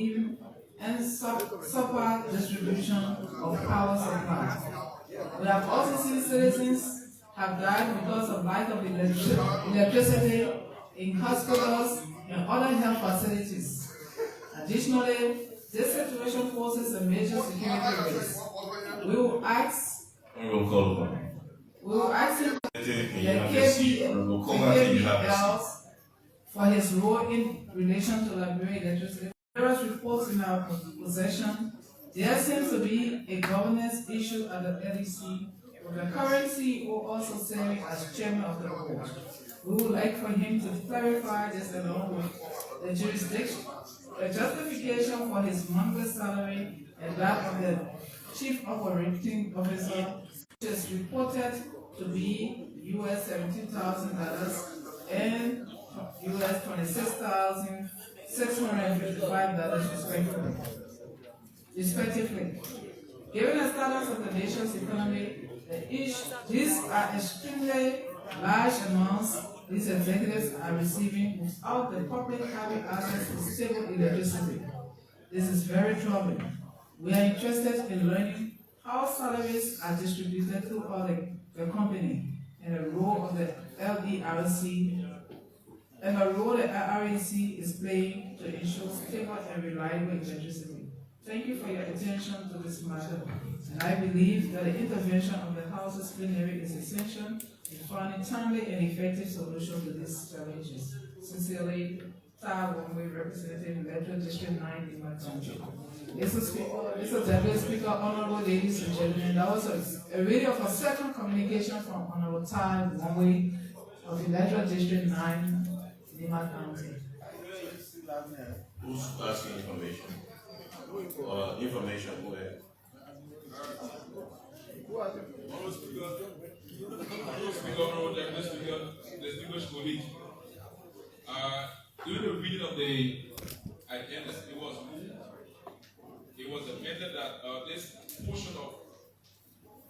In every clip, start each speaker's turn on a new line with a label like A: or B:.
A: him and super distribution of power supply. We have also seen citizens have died because of lack of electricity in hospitals and other health facilities. Additionally, this situation poses a major security risk. We will ask him the KBL for his role in relation to Liberia electricity. Various reports in our possession, there seems to be a governance issue at the LEC, with the current CEO also serving as chairman of the board. We would like for him to clarify this along with the jurisdiction, the justification for his monthly salary and that of the chief operating officer, which is reported to be US $17,000 and US $26,655 respectively. Given the status of the nation's economy, these are extremely large amounts these executives are receiving without the public having access to stable electricity. This is very troubling. We are interested in learning how salaries are distributed throughout the company and the role of the LERC and the role the REC is playing to ensure stable and reliable electricity. Thank you for your attention to this matter, and I believe that the intervention of the House's plenary is essential in finding timely and effective solutions to these challenges. Sincerely, Wongwe, representing Electoral District 9 in my country. Mr. Deputy Speaker, honorable ladies and gentlemen, that was a video of a second communication from Honorable Wongwe of Electoral District 9 in my county.
B: Who's asking information? Information where?
C: Distinguished colleague. During the reading of the agenda, it was amended that this portion of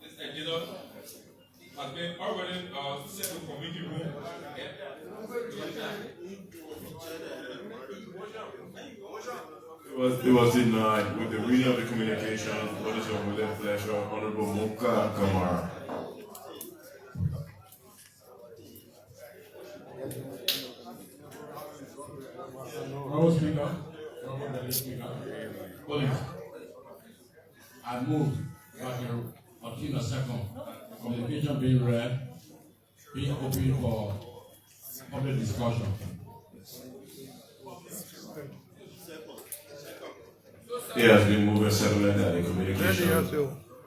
C: this agenda has been already sent to committee room.
B: It was denied with the reading of the communication. What is your with pleasure, Honorable Muka Kamara?
D: Honorable Speaker, Honorable Speaker, colleagues, I move that until the second communication being read, being open for public discussion.
B: It has been moved and seconded that the communication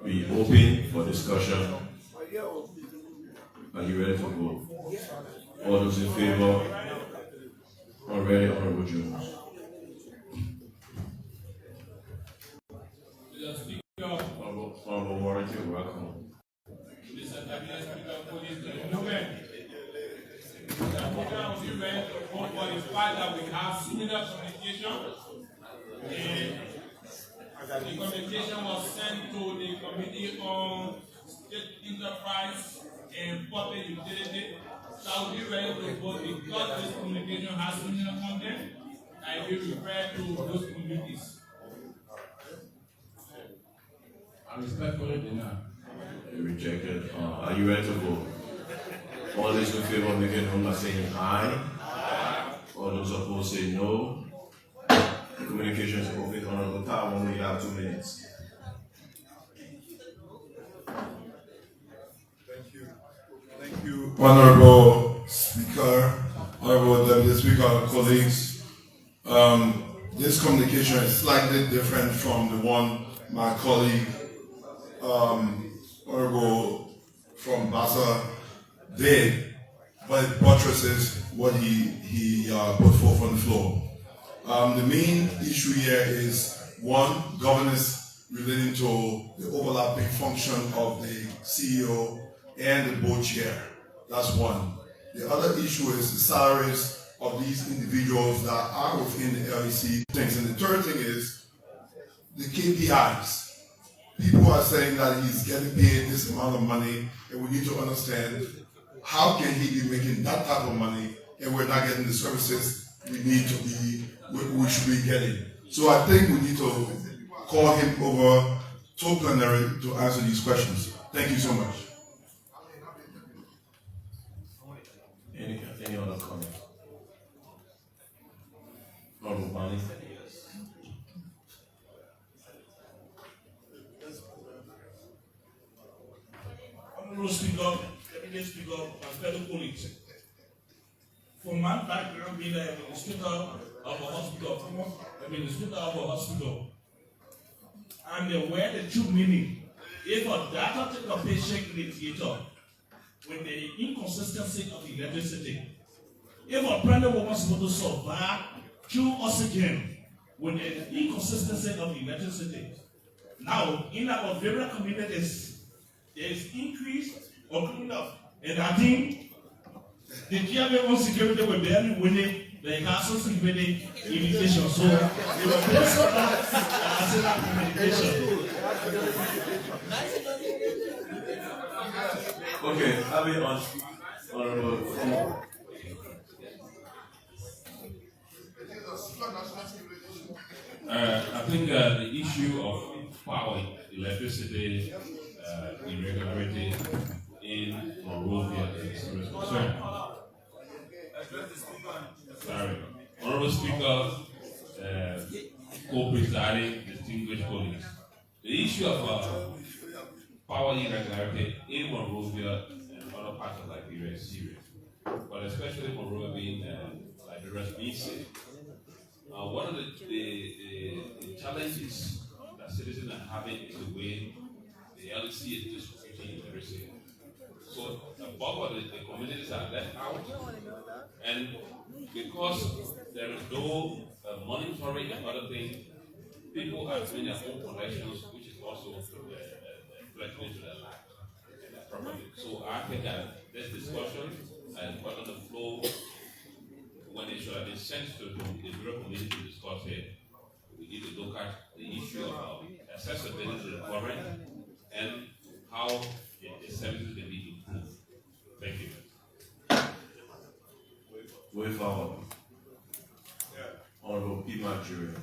B: be open for discussion. Are you ready to vote? All those in favor? Already, Honorable Jones. Honorable Warranty, welcome.
C: Mr. Deputy Speaker, police, gentlemen. The program was event for the fact that we have similar communication. The communication was sent to the Committee on State Enterprise and Public Utility. So I will be ready to vote because this communication has similar content. I will refer to those committees.
D: I respectfully deny.
B: Rejected. Are you ready to vote? All those in favor of making home by saying aye. All those opposed say no. The communication is open. Honorable Power, we have 2 minutes.
E: Thank you, Honorable Speaker, Honorable Deputy Speaker, colleagues. This communication is slightly different from the one my colleague, Honorable from Bassa, did, but it buttresses what he put forth on the floor. The main issue here is, one, governance relating to the overlapping function of the CEO and the board chair. That's one. The other issue is the salaries of these individuals that are within the LEC things. And the third thing is the KPIs. People are saying that he's getting paid this amount of money, and we need to understand how can he be making that type of money and we're not getting the services we need to be, we should be getting. So I think we need to call him over to plenary to answer these questions. Thank you so much.
B: Any other comment? Honorable Bani?
C: Honorable Speaker, Deputy Speaker, and fellow colleagues. From my background being an administrator of a hospital, I'm aware the true meaning. If a doctor take a patient in the theater with the inconsistency of the electricity, if a pregnant woman is supposed to survive through oxygen with the inconsistency of the electricity, now in our various communities, there is increase or coming up, and I think the GMA on security will be every winning. They can also see winning imitation. So, they will based on that communication.
B: Okay, having on honorable.
D: I think the issue of power, electricity, irregularity in Monrovia is a serious concern. Sorry. Honorable Speaker, co-presiding, distinguished colleagues. The issue of power irregularity in Monrovia and other parts of Liberia is serious, but especially Monrovia being Liberia's being safe. One of the challenges that citizens are having is the way the LEC is distributing electricity. So the bulk of the communities are left out, and because there is no monitoring and other things, people are doing their own connections, which is also reflecting into their lives and their property. So I think that this discussion and put on the floor when it should have been sent to the rural community to discuss it, we need to look at the issue of accessibility to the current and how the services can be improved. Thank you.
B: Way forward. Honorable P. Nigeria.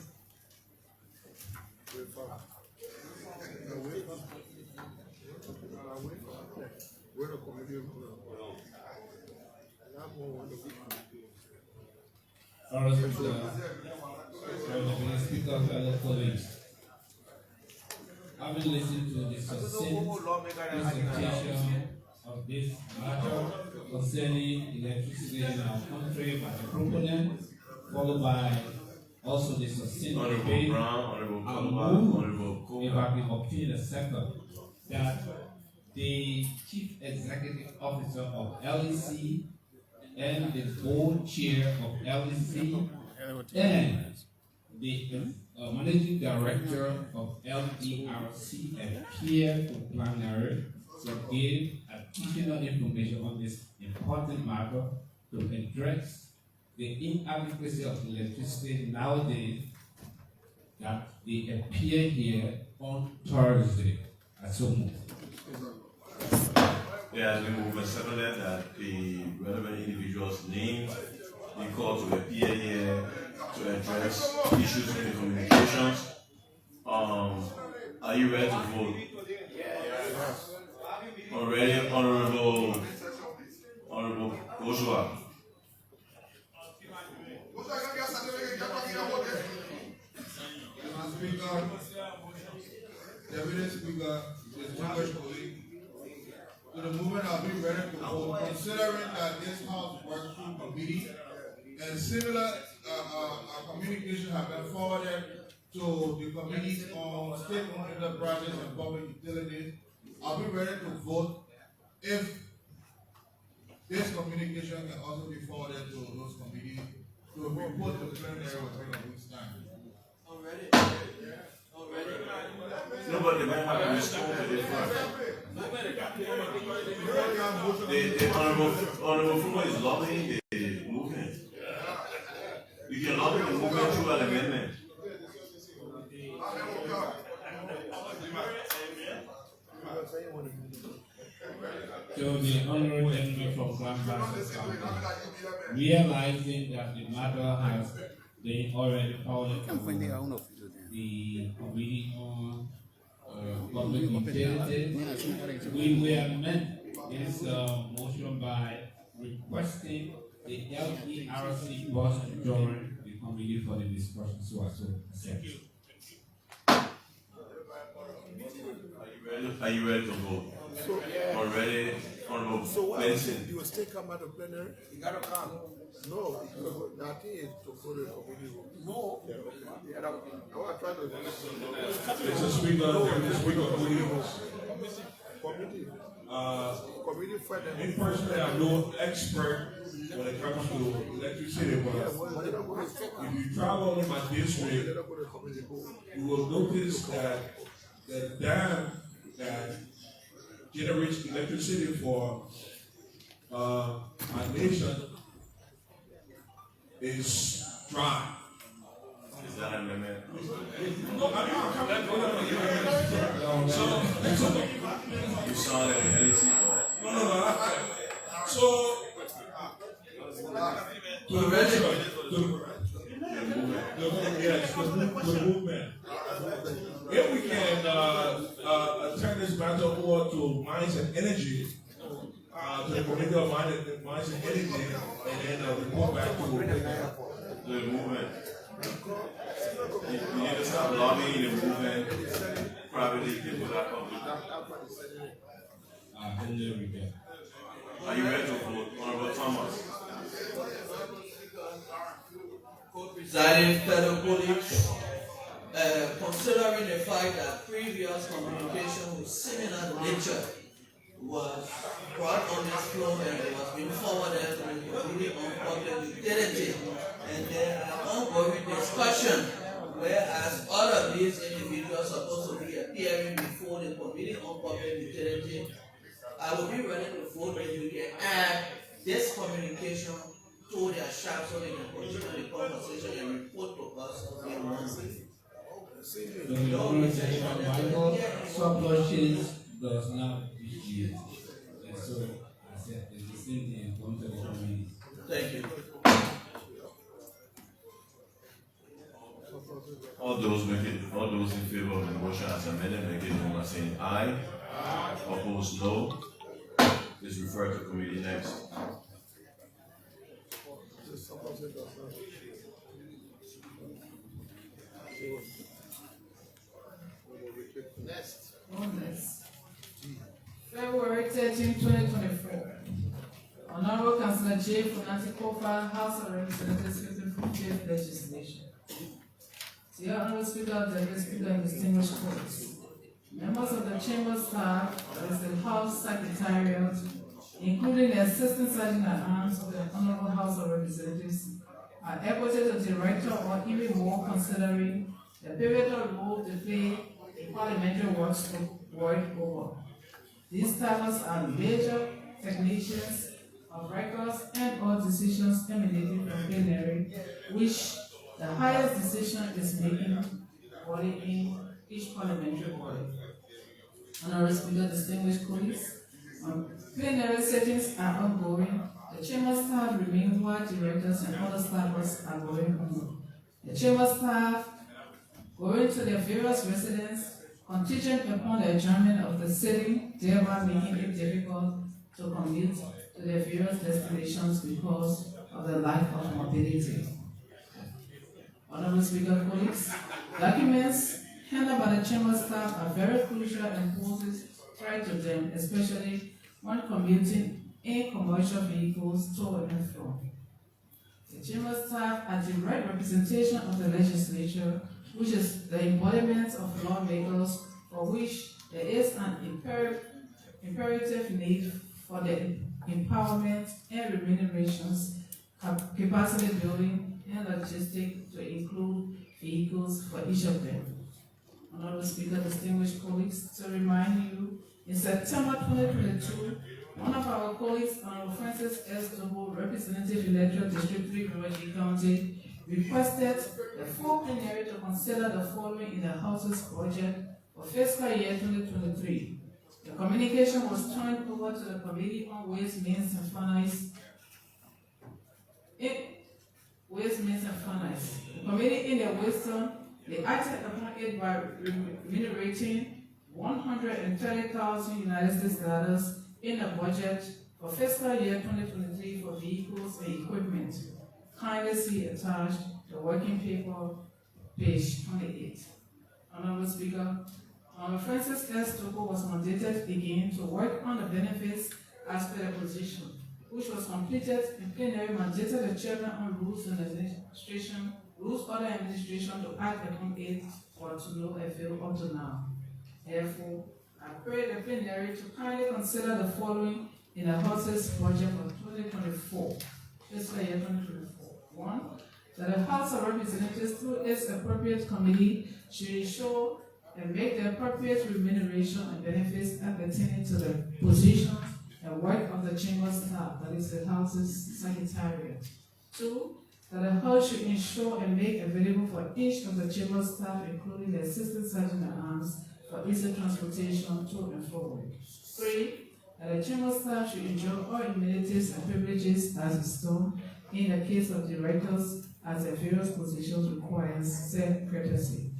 F: Honorable Speaker, fellow colleagues, having listened to the succinct presentation of this matter concerning electricity in our country by the proponent, followed by also the succinct debate, I move, if I can obtain a second, that the Chief Executive Officer of LEC and the board chair of LEC and the managing director of LDRC appear to plenary to give additional information on this important matter to address the inadequacy of electricity nowadays, that they appear here on Thursday. I so move.
B: Yeah, we move and settle that the relevant individuals' names be called to appear here to address issues in the communications. Are you ready to vote? Already, Honorable Joshua.
G: Speaker, Deputy Speaker, distinguished colleague, to the movement I'll be ready to vote, considering that this House works through committee and similar communication have been forwarded to the committees on state-owned enterprises and public utilities. I'll be ready to vote if this communication can also be forwarded to those committees to report to the plenary within a week's time.
B: No, but they might have to respond to this one. The Honorable Fuma is lobbying the movement. You can lobby the movement through an amendment.
F: So the honorable gentleman from Grand Bassa County, realizing that the matter has they already forwarded to the Committee on Public Utilities. We amend this motion by requesting the LERC boss to join the committee for the discussion, so as to accept.
B: Are you ready to vote? Already, Honorable Benson.
H: You will still come out of plenary? You gotta come. No, that is to go to the committee room. No. Yeah, I was trying to.
E: Mr. Speaker,
H: Committee friend.
E: me personally, I'm no expert when it comes to electricity, but if you travel in my district, you will notice that the dam that generates electricity for my nation is dry.
B: Is that an amendment?
E: No,
B: You saw that in LEC?
E: no. So, the movement. If we can turn this matter over to Mines and Energy, to the Committee of Mines and Energy, and then report back to
B: The movement. You need to stop lobbying the movement privately people that come to. Are you ready to vote? Honorable Thomas.
I: Presiding fellow colleagues, considering the fact that previous communication with similar nature was brought on this floor and it was being forwarded to the Committee on Public Utility, and there are ongoing discussion, whereas all of these individuals are supposed to be appearing before the Committee on Public Utility. I will be ready to vote if we can add this communication to their shaft so they can continue the conversation and report to us in monthly.
F: Surpluses does not appreciate. And so I said the same thing going to the committee.
I: Thank you.
B: All those in favor of the motion as amended, make it known by saying aye. Opposed, no. Is referred to committee next.
A: Next. February 13, 2024. Honorable Councillor J. Funati Kofa, House of Representatives, 55th Legislation. Dear Honorable Speaker, Deputy Speaker, and distinguished colleagues. Members of the Chamber staff, as the House Secretariat, including the Assistant Sergeant at Arms of the Honorable House of Representatives, are able to director or even more considering the pivotal role to play in parliamentary work over. These staffers are major technicians of records and or decisions emanating from plenary, which the highest decision is making body in each parliamentary body. Honorable Speaker, distinguished colleagues, plenary settings are ongoing. The chamber staff remain while directors and other staffers are going home. The chamber staff going to their various residences contingent upon the adjournment of the sitting, thereby making it difficult to commute to their various destinations because of the lack of mobility. Honorable Speaker, colleagues, documents handled by the chamber staff are very crucial and poses threat to them, especially when commuting in commercial vehicles to and from. The chamber staff are direct representation of the legislature, which is the embodiment of lawmakers, for which there is an imperative need for the empowerment and remunerations, capacity building, and logistics to include vehicles for each of them. Honorable Speaker, distinguished colleagues, to remind you, in September 2022, one of our colleagues, Honorable Francis S. Dobo, Representative Electoral District 3, Liberia County, requested the full plenary to consider the following in the House's budget for fiscal year 2023. The communication was turned over to the Committee on Ways, Means and Finance, Ways, Means and Finance. The committee in their wisdom, they acted upon it by remunerating $130,000 in the budget for fiscal year 2023 for vehicles and equipment. Kindly see attached the working paper, page 28. Honorable Speaker, Honorable Francis S. Toko was mandated again to work on the benefits as per the position, which was completed in plenary, mandated the chairman on rules and administration, rules order administration to act upon it for to no avail up to now. Therefore, I pray the plenary to kindly consider the following in the House's budget for 2024, fiscal year 2024. 1. That the House of Representatives, through its appropriate committee, should ensure and make the appropriate remuneration and benefits pertaining to the positions and work of the chamber staff, that is the House's secretariat. 2. That the House should ensure and make available for each of the chamber staff, including the Assistant Sergeant at Arms, for easy transportation to and forward. 3. That the chamber staff should enjoy all amenities and privileges as installed in the case of directors as their various positions requires said courtesy.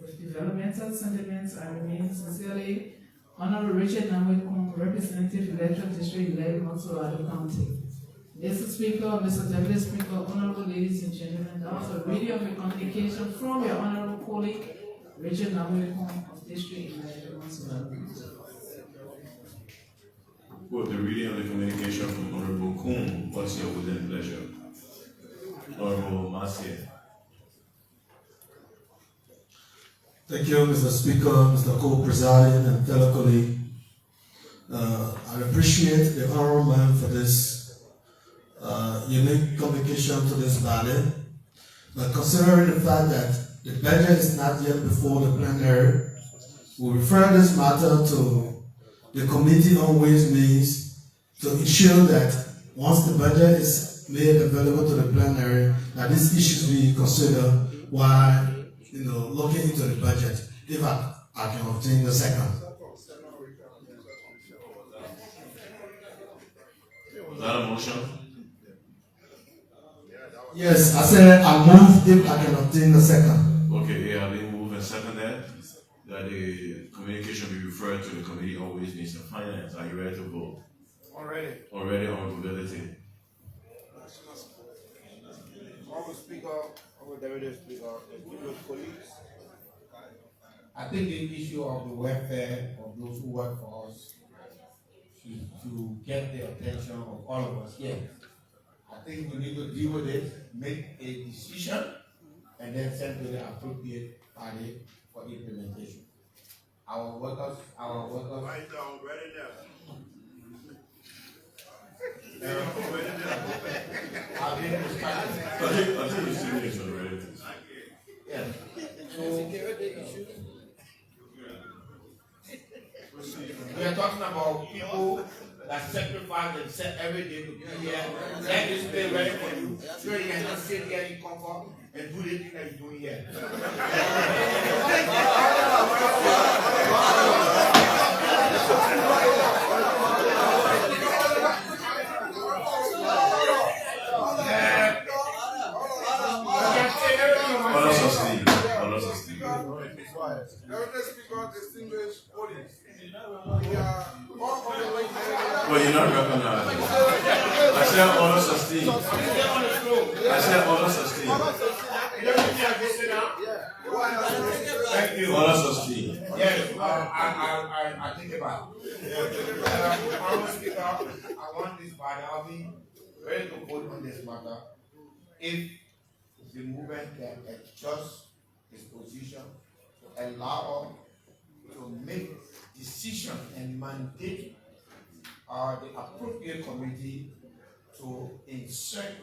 A: With developmental sentiments, I remain sincerely Honorable Richard Namwekong, Representative Electoral District 11, Montserrat County. Mr. Speaker, Mr. Deputy Speaker, Honorable ladies and gentlemen, that was a reading of a communication from your Honorable colleague, Richard Namwekong of District 11, Montserrat County.
B: With the reading of the communication from Honorable Kuhn, what's your will and pleasure? Honorable Marcia.
J: Thank you, Mr. Speaker, Mr. Co-Presiding, and fellow colleague. I appreciate the honorable man for this unique communication to this body. But considering the fact that the budget is not yet before the plenary, we refer this matter to the Committee on Ways Means to ensure that once the budget is made available to the plenary, that these issues be considered while looking into the budget, if I can obtain the second.
B: Is that a motion?
J: Yes, I said I move if I can obtain the second.
B: Okay, yeah, they move and seconded that the communication be referred to the Committee on Ways, Means and Finance. Are you ready to vote? Already on mobility.
H: Honorable Speaker, Honorable Deputy Speaker, distinguished colleagues,
F: I think the issue of the welfare of those who work for us to get the attention of all of us here. I think we need to deal with it, make a decision, and then send to the appropriate party for implementation. Our workers. Right down, ready there.
B: I think you see this already.
F: Yeah. We are talking about people that sacrifice themselves every day to be here. Let this day ready for you. So you can just sit here in comfort and do the thing that you're doing here.
G: Distinguished audience.
B: Well, you're not recognized. I said honor sustain. I said honor sustain. Thank you. Honor sustain.
F: Yes, I think about it. Honorable Speaker, I want this body, I'll be ready to vote on this matter if the movement can adjust its position to allow us to make decision and mandate the appropriate committee to insert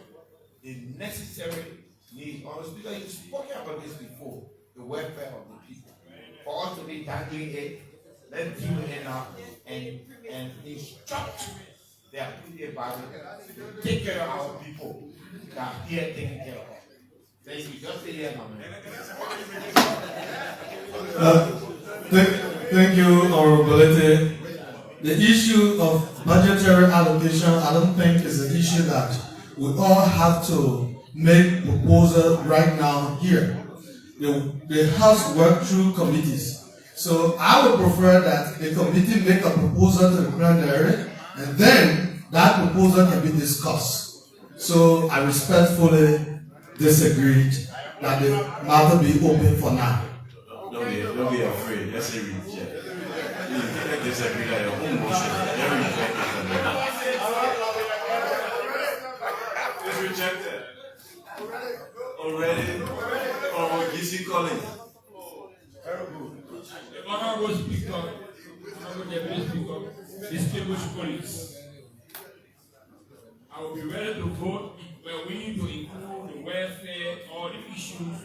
F: the necessary needs. Honorable Speaker, you've spoken about this before, the welfare of the people. For us to be tackling it, let's deal with it now and instruct the appropriate body to take care of our people that are here taking care of us. Thank you. Just stay here now,
J: Thank you, Honorability. The issue of budgetary allocation, I don't think is an issue that we all have to make proposal right now here. The House work through committees. So I would prefer that the committee make a proposal to the plenary, and then that proposal can be discussed. So I respectfully disagreed that the matter be open for now.
B: Don't be afraid. Let's say reject. You can't disagree that your own motion. They're rejected. It's rejected. Already. Or GC calling.
C: The Honorable Speaker, Honorable Deputy Speaker, distinguished colleagues, I will be ready to vote if we need to include the welfare or the issues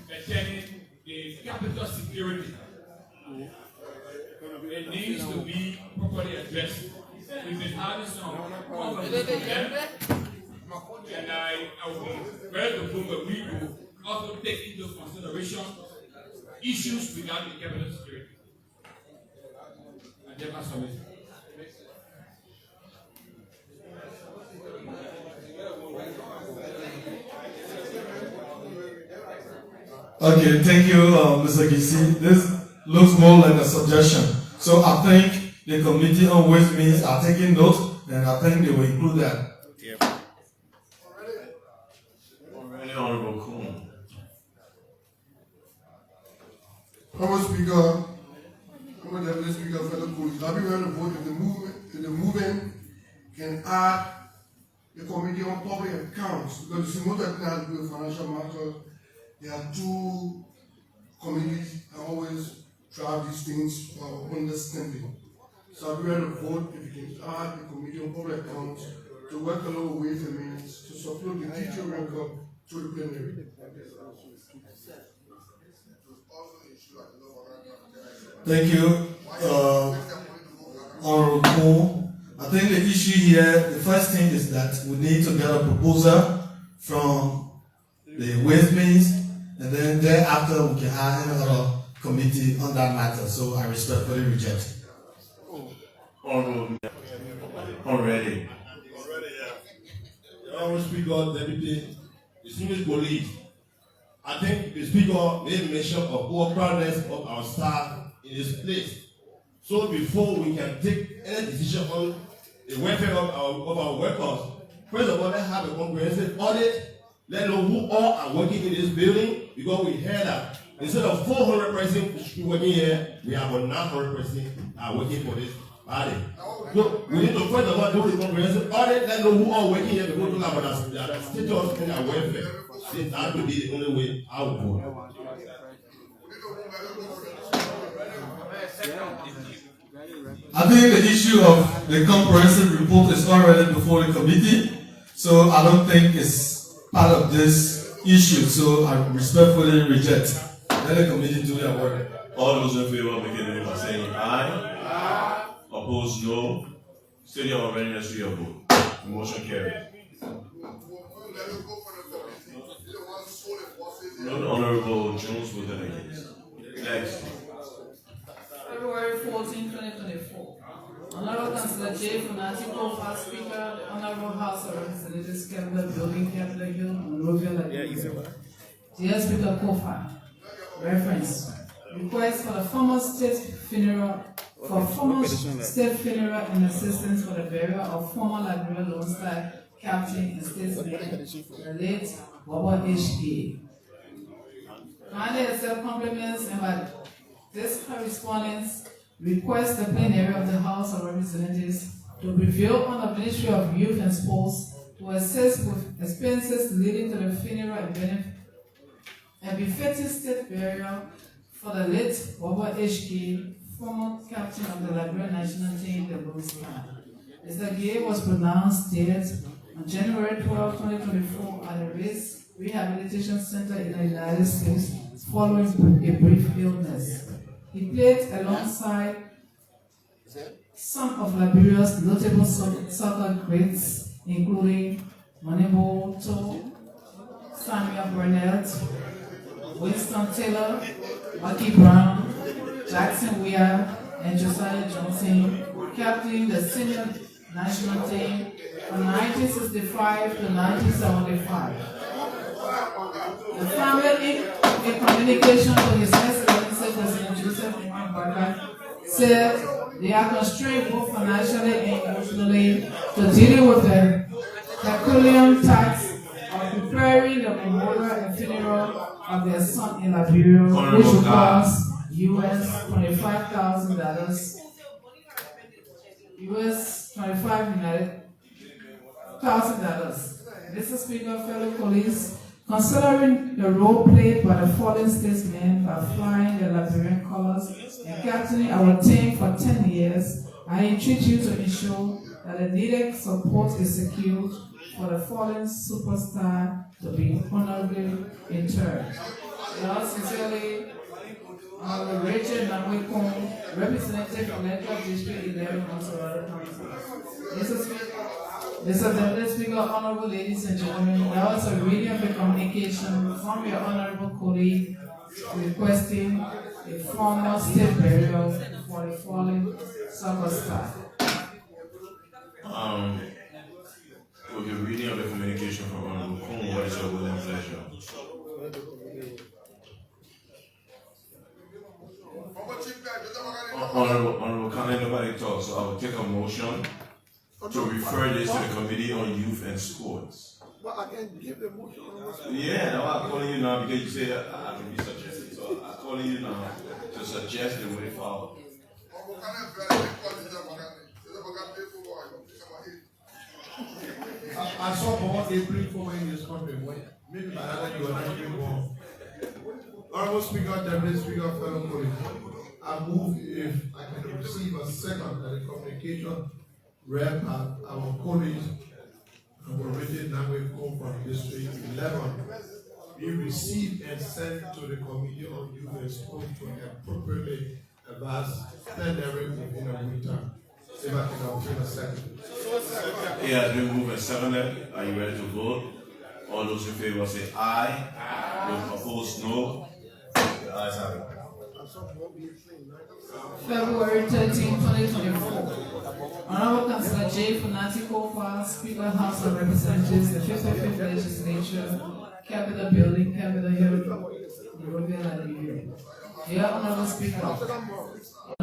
C: pertaining the capital security. It needs to be properly addressed. We've been having some conversations with them, and I will be ready to vote that we will also take into consideration issues regarding capital security. And therefore submit.
J: Okay, thank you, Mr. Gisi. This looks more like a suggestion. So I think the committee on ways means are taking note, and I think they will include that.
B: Already, Honorable Kuhn.
H: Honorable Speaker, Honorable Deputy Speaker, fellow colleagues, I'll be ready to vote if the movement can add the Committee on Public Accounts, because you see, most of the time with financial matters, there are two committees that always drive these things for understanding. So I'll be ready to vote if you can add the Committee on Public Accounts to work along with Ways and Means to support the teacher record to the plenary.
J: Thank you, Honorable Kuhn. I think the issue here, the first thing is that we need to get a proposal from the Ways Means, and then thereafter we can have another committee on that matter. So I respectfully reject.
B: Already.
K: Already, yeah. Honorable Speaker, Deputy, distinguished colleagues, I think the Speaker made mention of overcrowdedness of our staff in this place. So before we can take any decision on the welfare of our workers, first of all, let's have a comprehensive audit. Let's know who all are working in this building, because we heard that instead of 400 persons working here, we have 900 persons are working for this body. So we need to first of all do the comprehensive audit. Let's know who are working here before we talk about their status and their welfare. That would be the only way I would vote.
J: I think the issue of the comprehensive report is already before the committee, so I don't think it's part of this issue, so I respectfully reject. Let the committee do their work.
B: All those in favor of making it by saying aye. Aye. Opposed, no. State your readiness to your vote. The motion carried. Non-Honorable Jones voted against. Next.
A: February 14, 2024. Honorable Councillor J. Funati Kofa, Speaker, the Honorable House of Representatives, Capital Building, Capitol Hill, Monrovia, Liberia. Dear Speaker Kofa, reference. Request for the former state funeral and assistance for the burial of former Liberia Lone Star Captain and statesman, the late Bobo H.A. Kindly accept compliments and by this correspondence request the plenary of the House of Representatives to prevail on the Ministry of Youth and Sports to assist with expenses leading to the funeral and befitting state burial for the late Bobo H.K., former captain of the Liberia national team, the Lone Star. Mr. Gay was pronounced dead on January 12, 2024 at the Race Rehabilitation Center in the United States following a brief illness. He played alongside some of Liberia's notable soccer greats, including Manebo To, Samuel Burnett, Winston Taylor, Bucky Brown, Jackson Weir, and Josiah Johnson, captaining the senior national team from 1965 to 1975. The family, in communication to His Excellency President Joseph Mbaka, said they are constrained both financially and emotionally to dealing with the Herculean task of preparing the memorial and funeral of their son in Liberia, which will cost US $25,000, US $25,000. Mr. Speaker, fellow colleagues, considering the role played by the fallen statesmen by flying the Liberian colors and captaining our team for 10 years, I entreat you to ensure that the needed support is secured for the fallen superstar to be honorably interred. Yours sincerely, Honorable Richard Namwekong, Representative Electoral District 11, Montserrat County. Mr. Deputy Speaker, Honorable ladies and gentlemen, that was a reading of the communication from your honorable colleague requesting a formal state burial for the fallen superstar.
B: With the reading of the communication from Honorable Kung, what is your will and pleasure? Honorable, can nobody talk? So I will take a motion to refer this to the Committee on Youth and Sports.
H: But I can give the motion.
B: Yeah, no, I'm calling you now because you said I can be suggested. So I'm calling you now to suggest the way forward.
G: I saw for what April 4 in this country. Maybe by that you are not even born. Honorable Speaker, Deputy Speaker, fellow colleagues, I move if I can receive a second that the communication read by our colleagues and were written that way from District 11 be received and sent to the Committee on Youth and Sport to appropriately advise plenary within a week time. If I can obtain a second.
B: It has been moved and seconded. Are you ready to vote? All those in favor say aye. Those opposed, no. The ayes have it.
A: February 13, 2024. Honorable Councillor J. Funati Kofa, Speaker, House of Representatives, the 55th Legislature, Capitol Building, Capitol Hill, Liberia, Liberia. Dear Honorable Speaker,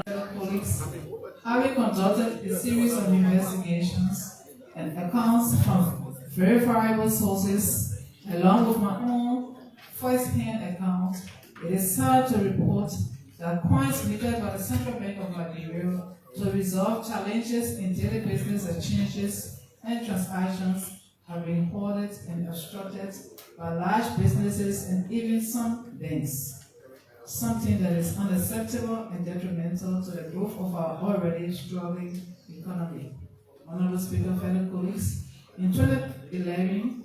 A: honorable colleagues, having conducted a series of investigations and accounts from verifiable sources, along with my own first-hand account, it is sad to report that coins needed by the Central Bank of Liberia to resolve challenges in daily business exchanges and transactions have been hoarded and obstructed by large businesses and even some banks, something that is unacceptable and detrimental to the growth of our already struggling economy. Honorable Speaker, fellow colleagues, in 2011,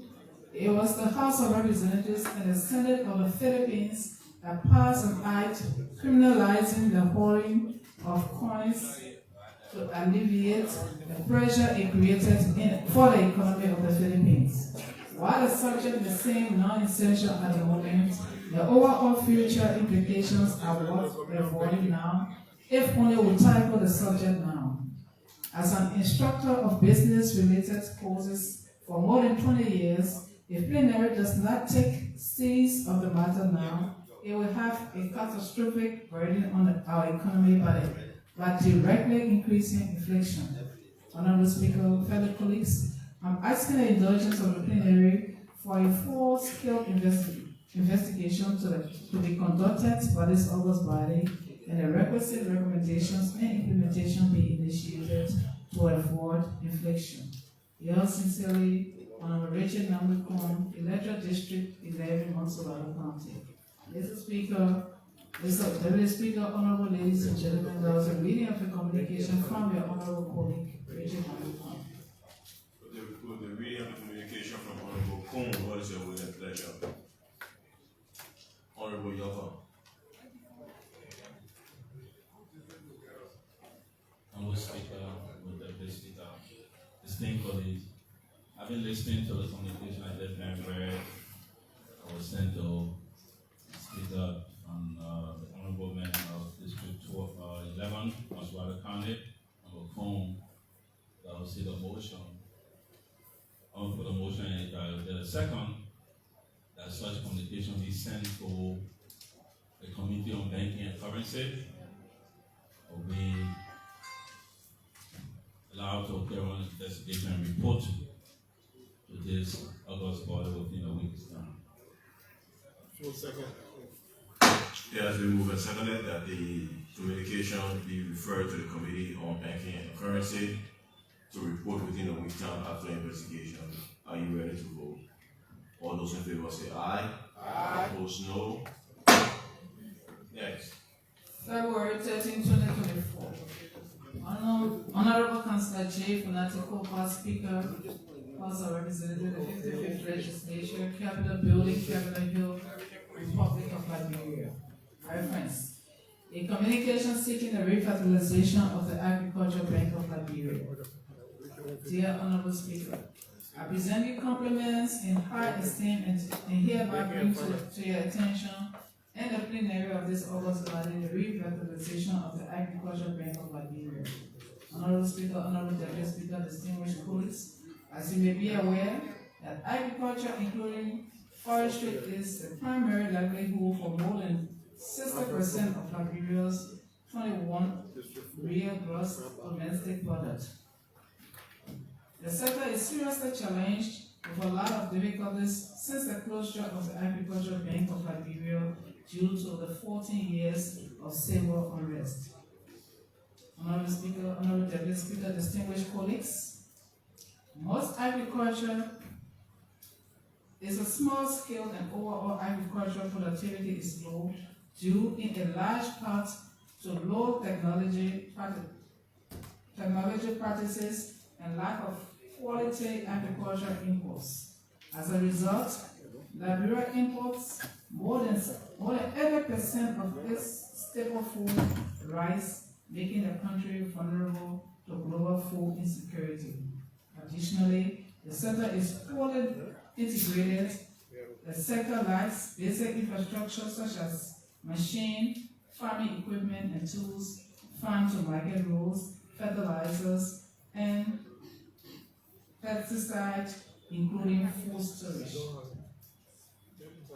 A: it was the House of Representatives and the Senate of the Philippines that passed an act criminalizing the hoarding of coins to alleviate the pressure it created for the economy of the Philippines. While the subject may seem non-essential at the moment, the overall future implications are worth avoiding now, if only we tackle the subject now. As an instructor of business-related courses for more than 20 years, if plenary does not take seize of the matter now, it will have a catastrophic burden on our economy by directly increasing inflation. Honorable Speaker, fellow colleagues, I'm asking the indulgence of the plenary for a full-scale investigation to be conducted by this August body, and the requisite recommendations and implementation be initiated to avoid inflation. Yours sincerely, Honorable Richard Namwekong, Electoral District 11, Montserrat County. Mr. Speaker, Mr. Deputy Speaker, Honorable ladies and gentlemen, there was a reading of a communication from your Honorable colleague, Richard Namwekong.
B: With the reading of the communication from Honorable Kung, what is your will and pleasure? Honorable Yoko.
D: Honorable Speaker, with the Speaker, esteemed colleagues, I've been listening to the communication I just read. I was sent to Speaker from the Honorable Man of District 11, Montserrat County, Honorable Kung, the State of motion. For the motion, the second, that such communication be sent to the Committee on Banking and Currency, will be allowed to carry on investigation and report to this August body within a week's time.
B: It has been moved and seconded that the communication be referred to the Committee on Banking and Currency to report within a week's time after investigation. Are you ready to vote? All those in favor say aye. Aye. Opposed, no. Next.
A: February 13, 2024. Honorable Councillor J. Funatiko, past Speaker, House of Representatives, the 55th Legislature, Capitol Building, Capitol Hill, Republic of Liberia. Reference: a communication seeking the revitalization of the Agricultural Bank of Liberia. Dear Honorable Speaker, I present you compliments in high esteem and hereby bring to your attention and the plenary of this August body the revitalization of the Agricultural Bank of Liberia. Honorable Speaker, Honorable Deputy Speaker, distinguished colleagues, as you may be aware, that agriculture, including forestry, is the primary livelihood for more than 60% of Liberia's 21 real gross domestic product. The sector is seriously challenged with a lot of difficulties since the closure of the Agricultural Bank of Liberia due to the 14 years of civil unrest. Honorable Speaker, Honorable Deputy Speaker, distinguished colleagues, most agriculture is a small scale and overall agricultural productivity is low due in a large part to low technology practices and lack of quality agricultural inputs. As a result, Liberia imports more than 80% of its staple food, rice, making the country vulnerable to global food insecurity. Additionally, the sector is poorly integrated. The sector lacks basic infrastructure such as machine, farming equipment and tools, farm-to-market roads, fertilizers, and pesticides, including food storage.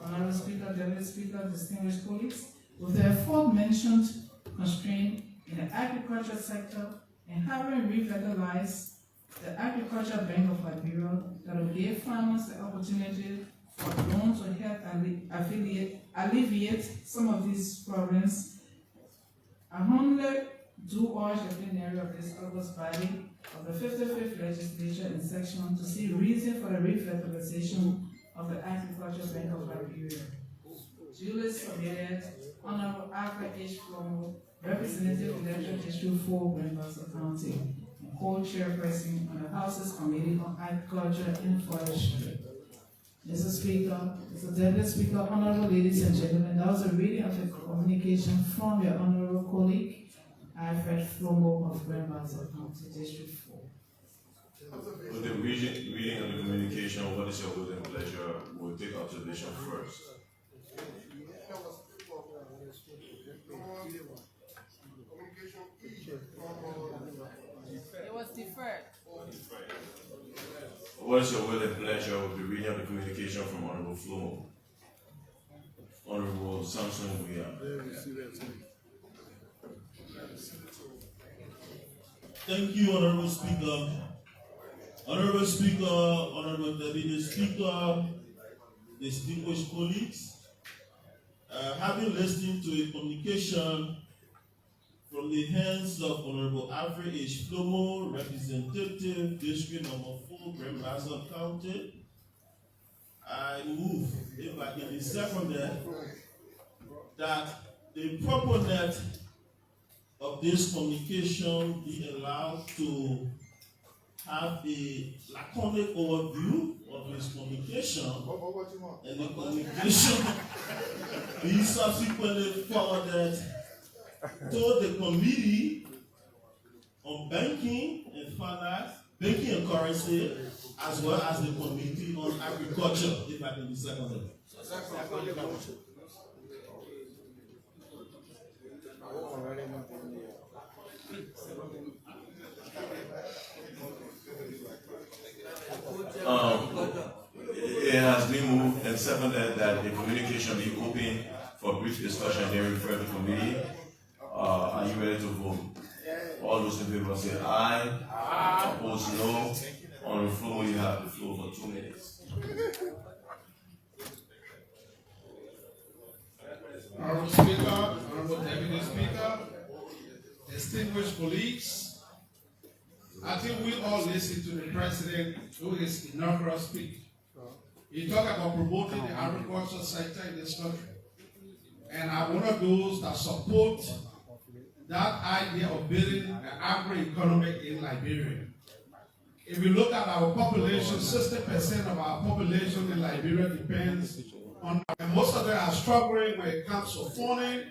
A: Honorable Speaker, Deputy Speaker, distinguished colleagues, with the aforementioned constraint in the agriculture sector and having revitalized the Agricultural Bank of Liberia that will give farmers the opportunity for loans to help alleviate some of these problems, I humbly do urge the plenary of this August body of the 55th Legislature in section to see reason for the revitalization of the Agricultural Bank of Liberia. Duly submitted, Honorable Alfred H. Flomo, Representative Electoral District 4, Grand County, and co-chairperson on the House's Committee on Agriculture and Forestry. Mr. Speaker, Mr. Deputy Speaker, honorable ladies and gentlemen, that was a reading of the communication from your honorable colleague, Alfred Flomo of Grand County, District 4.
B: With the reading of the communication, what is your will and pleasure? We'll take observation first.
A: It was deferred.
B: What is your will and pleasure with the reading of the communication from Honorable Flomo? Honorable Samson, we are.
K: Thank you, Honorable Speaker. Honorable Speaker, Honorable Deputy Speaker, distinguished colleagues, having listened to a communication from the hands of Honorable Alfred H. Flomo, Representative, District Number 4, Grand County, I move, if I can be seconded, that the proponent of this communication be allowed to have a laconic overview of his communication, and the communication be subsequently forwarded to the Committee on Banking and Finance, Banking and Currency, as well as the Committee on Agriculture, if I can be seconded.
B: and seconded that the communication be open for brief discussion, then refer to committee. Are you ready to vote? All those in favor say aye. Opposed, no. On the floor, you have the floor for 2 minutes.
G: Honorable Speaker, Honorable Deputy Speaker, distinguished colleagues, I think we all listened to the President who his inaugural speech. He talked about promoting the agricultural sector in this country. And I'm one of those that support that idea of building an agro-economy in Liberia. If you look at our population, 60% of our population in Liberia depends on, and most of them are struggling when it comes to funding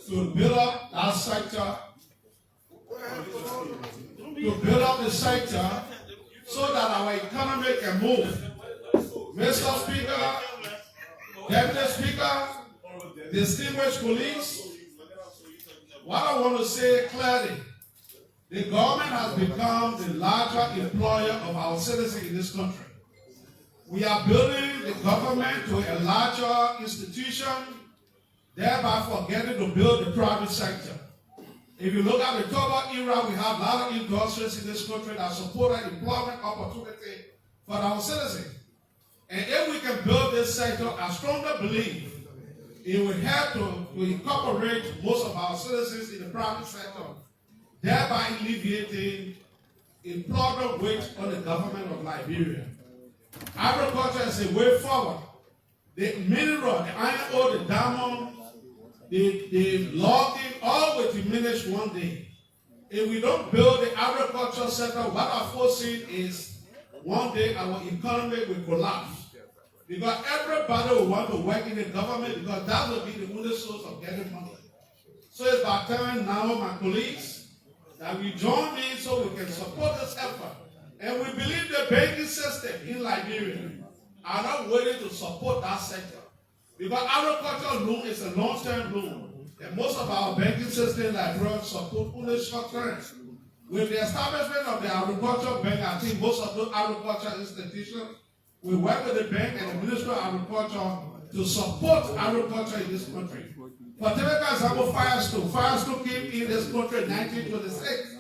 G: to build up that sector, to build up the sector so that our economy can move. Mr. Speaker, Deputy Speaker, distinguished colleagues, what I want to say clearly, the government has become the larger employer of our citizens in this country. We are building the government to a larger institution, thereby forgetting to build the private sector. If you look at the Toba era, we have a lot of industries in this country that support employment opportunity for our citizens. And if we can build this sector, I strongly believe it will help to incorporate most of our citizens in the private sector, thereby alleviating employment weight on the government of Liberia. Agriculture is a way forward. The mineral, the iron ore, the diamond, the logging, all will diminish one day. If we don't build the agricultural sector, what I'm foreseeing is one day our economy will collapse. Because everybody will want to work in the government because that will be the only source of getting money. So it's about time now, my colleagues, that we join me so we can support this effort. And we believe the banking system in Liberia are not willing to support that sector. Because agricultural loan is a long-term loan. And most of our banking system in Liberia support only short-term. With the establishment of the agricultural bank, I think most of those agricultural institutions will work with the bank and the Ministry of Agriculture to support agriculture in this country. For typical example, Firestone came in this country in 1926.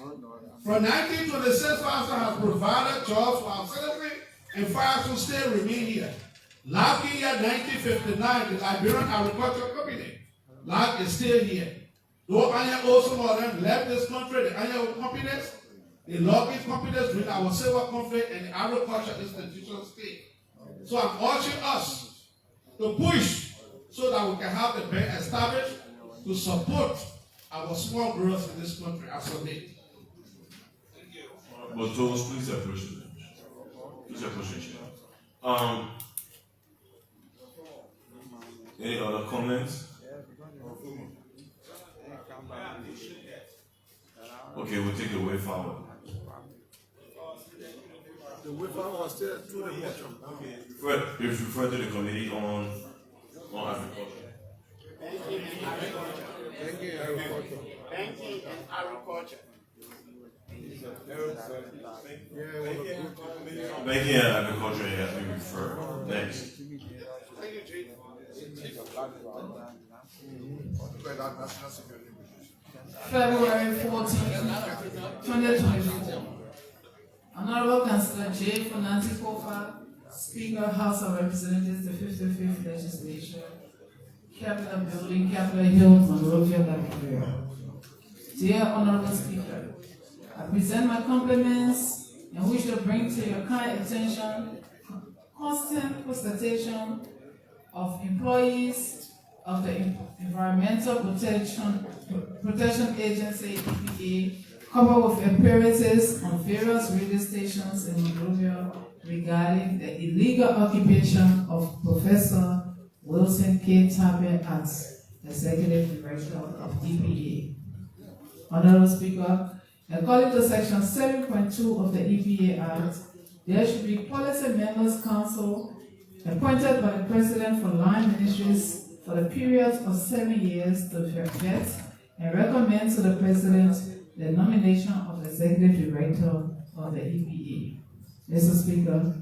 G: From 1926, Firestone has provided jobs for our citizens, and Firestone still remain here. Last year, 1959, the Liberian Agricultural Company, LAG is still here. Though iron ore, some of them left this country, the iron ore companies, the logging companies during our civil conflict, and the agricultural institutions stay. So I'm urging us to push so that we can have the bank established to support our small growers in this country as of late.
B: Thank you. But those, please approach the bench. Please approach the chair. Any other comments? Okay, we'll take the way forward.
H: The way forward was still through the motion.
B: If you refer to the committee on agriculture.
H: Banking and agriculture.
L: Banking and agriculture.
B: Banking and agriculture has been referred. Next.
L: Thank you, Chief.
A: February 14, 2024. Honorable Councillor J. Nancy Kofa, Speaker, House of Representatives, the 55th Legislature, Capitol Building, Capitol Hill, Monrovia, Liberia. Dear Honorable Speaker, I present my compliments and wish to bring to your kind attention constant constatation of employees of the Environmental Protection Agency, EPA, coupled with appearances on various radio stations in Monrovia regarding the illegal occupation of Professor Wilson K. Tabe as Executive Director of EPA. Honorable Speaker, according to Section 7.2 of the EPA Act, there should be Policy Members Council appointed by the President for line ministries for the period of 7 years to vet and recommend to the President the nomination of Executive Director of the EPA. Mr. Speaker,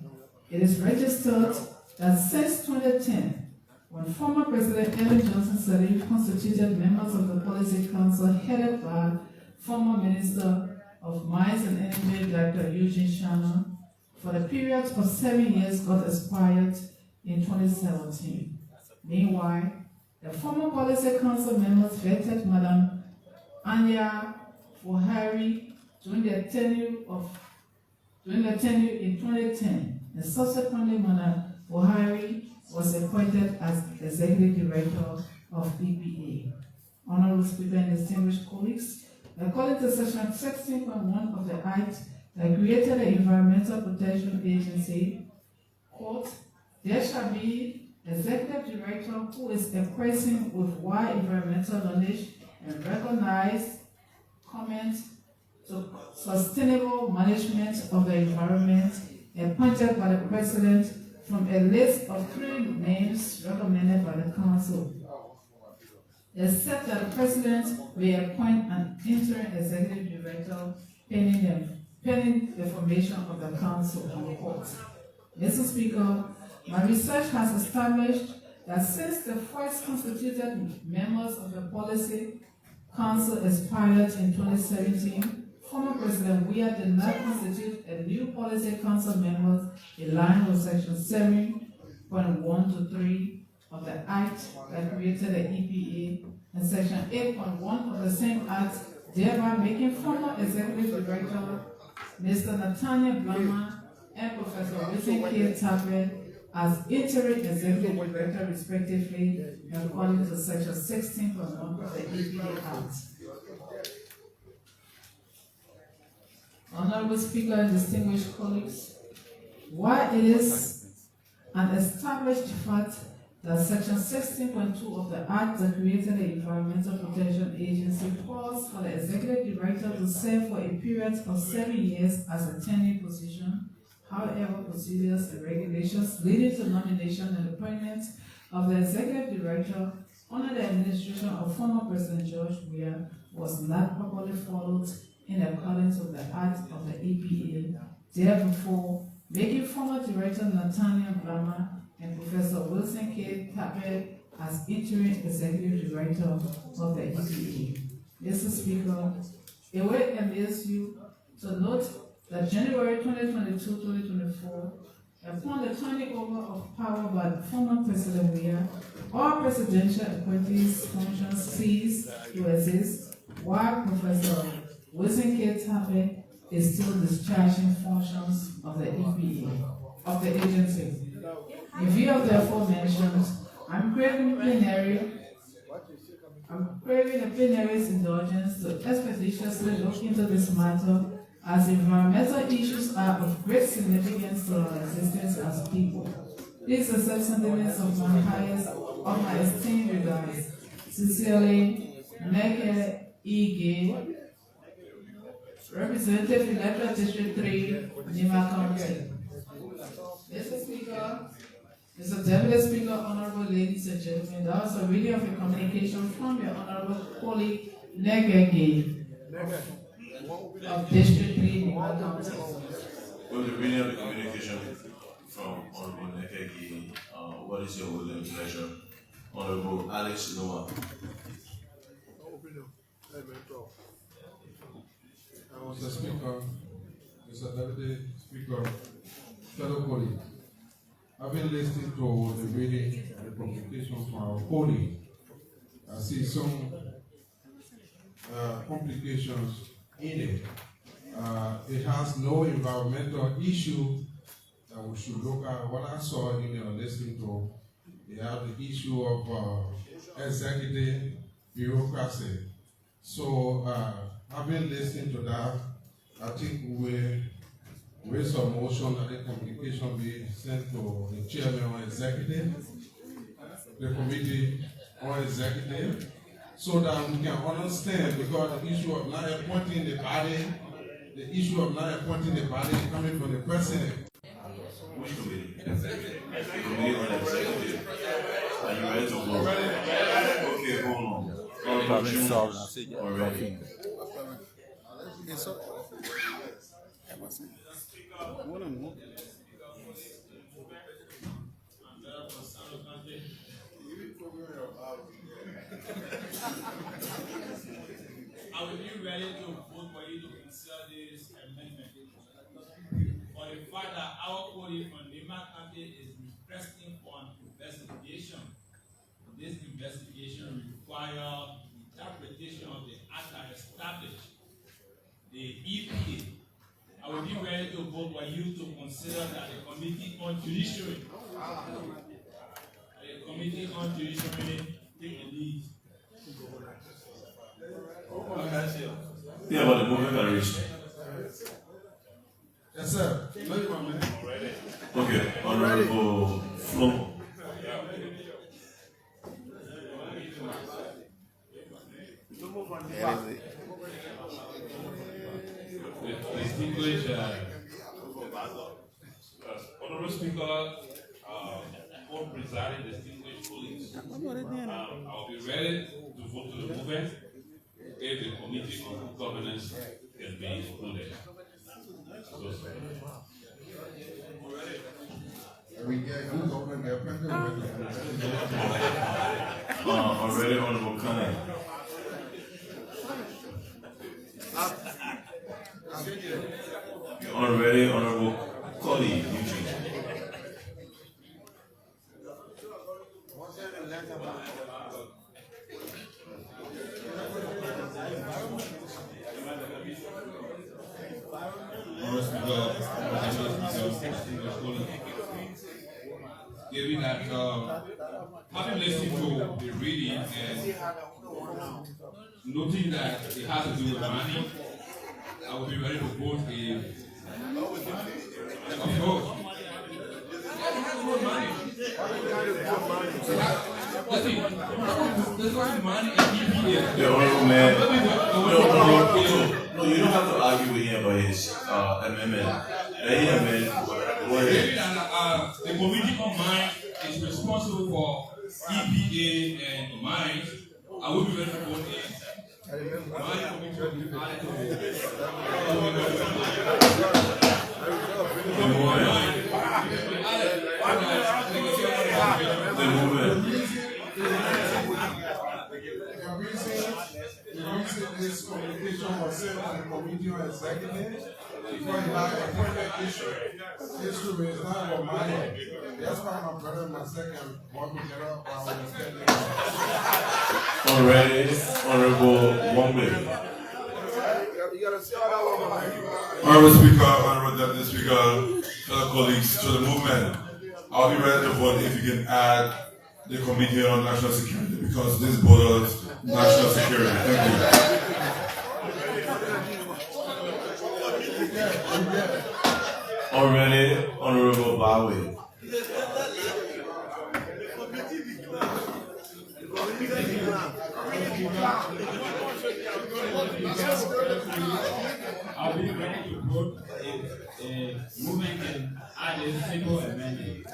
A: it is registered that since 2010, when former President Ellen Johnson Sirleaf constituted members of the Policy Council headed by former Minister of Mines and Energy Dr. Eugene Shannon, for the period of 7 years got expired in 2017. Meanwhile, the former Policy Council members vetted Madam Anya Fuhari during their tenure in 2010, and subsequently Madam Fuhari was appointed as Executive Director of EPA. Honorable Speaker and distinguished colleagues, according to Section 16.1 of the Act that created the Environmental Protection Agency, quote, there shall be Executive Director who is a person with wide environmental knowledge and recognized commitment to sustainable management of the environment, appointed by the President from a list of 3 names recommended by the Council, except that the President may appoint an interim Executive Director pending the formation of the Council and Court. Mr. Speaker, my research has established that since the first constituted members of the Policy Council expired in 2017, former President Weah did not constitute a new Policy Council members in line with Section 7.1 to 3 of the Act that created the EPA and Section 8.1 of the same Act, thereby making former Executive Director Mr. Nathaniel Blama and Professor Wilson K. Tappet as interim Executive Director respectively, according to Section 16.1 of the EPA Act. Honorable Speaker and distinguished colleagues, while it is an established fact that Section 16.2 of the Act that created the Environmental Protection Agency calls for the Executive Director to serve for a period of 7 years as a tenure position, however, procedures and regulations leading to nomination and appointment of the Executive Director under the administration of former President George Weah was not properly followed in accordance with the Act of the EPA, therefore making former Director Nathaniel Blama and Professor Wilson K. Tappet as interim Executive Director of the EPA. Mr. Speaker, it will amaze you to note that January 2022-2024, upon the turning over of power by the former President Weah, all presidential appointees' functions ceased to exist, while Professor Wilson K. Tappet is still discharging functions of the EPA, of the agency. In view of the aforementioned, I'm craving the plenary's indulgence to expeditiously look into this matter, as environmental issues are of great significance to our existence as people. These are the sentiments of my esteemed regards. Sincerely, Neke E. Gay, Representative Electoral District 3, Nima County. Mr. Speaker, Mr. Deputy Speaker, honorable ladies and gentlemen, that was a reading of a communication from your honorable colleague, Negegi, of District 3, Nima County.
B: With the reading of the communication from Honorable Negegi, what is your will and pleasure? Honorable Alex Noah.
M: Mr. Speaker, Mr. Deputy Speaker, fellow colleagues, I've been listening to the reading and the communication from our colleague. I see some complications in it. It has no environmental issue that we should look at. What I saw in there listening to, they have the issue of executive bureaucracy. So I've been listening to that. I think we raise a motion that the communication be sent to the chairman on executive, the committee on executive, so that we can understand, because the issue of not appointing the body, coming from the president.
B: Which committee? The committee on executive. Are you ready to vote? Okay, hold on. Honorable June, already.
C: ready to vote for you to consider this amendment. For the fact that our colleague from Lima County is requesting for an investigation. This investigation requires interpretation of the act that established the EPA. I will be ready to vote for you to consider that the Committee on Judiciary take the lead.
B: Yeah, but the movement can reach.
M: Yes, sir.
B: Okay, Honorable Flo.
D: Distinguished Honorable Speaker, Co-Presiding distinguished colleagues, I'll be ready to vote to the movement if the Committee on Good Governance can be included.
B: Already Honorable Kane. Already Honorable Cody Eugene.
D: Given that, having listened to the reading and noting that it has to do with money, I will be ready to vote if. Of course. It has to do with money. This was money and EPA.
B: The Honorable Man. No, you don't have to argue with him about his amendment. Let him amend.
D: The Committee on Mines is responsible for EPA and mines. I will be ready to vote in. My committee will be added to
M: The reason this communication was sent to the Committee on Executive before you have a appointed issue. This will be not for money. That's why my brother and myself can work together while we understand it.
B: Already, Honorable Wombe.
E: Honorable Speaker, Honorable Deputy Speaker, fellow colleagues, to the movement, I'll be ready to vote if you can add the Committee on National Security because this borders national security. Thank you.
B: Already, Honorable Bawe.
F: I'll be ready to vote if the movement can add a simple amendment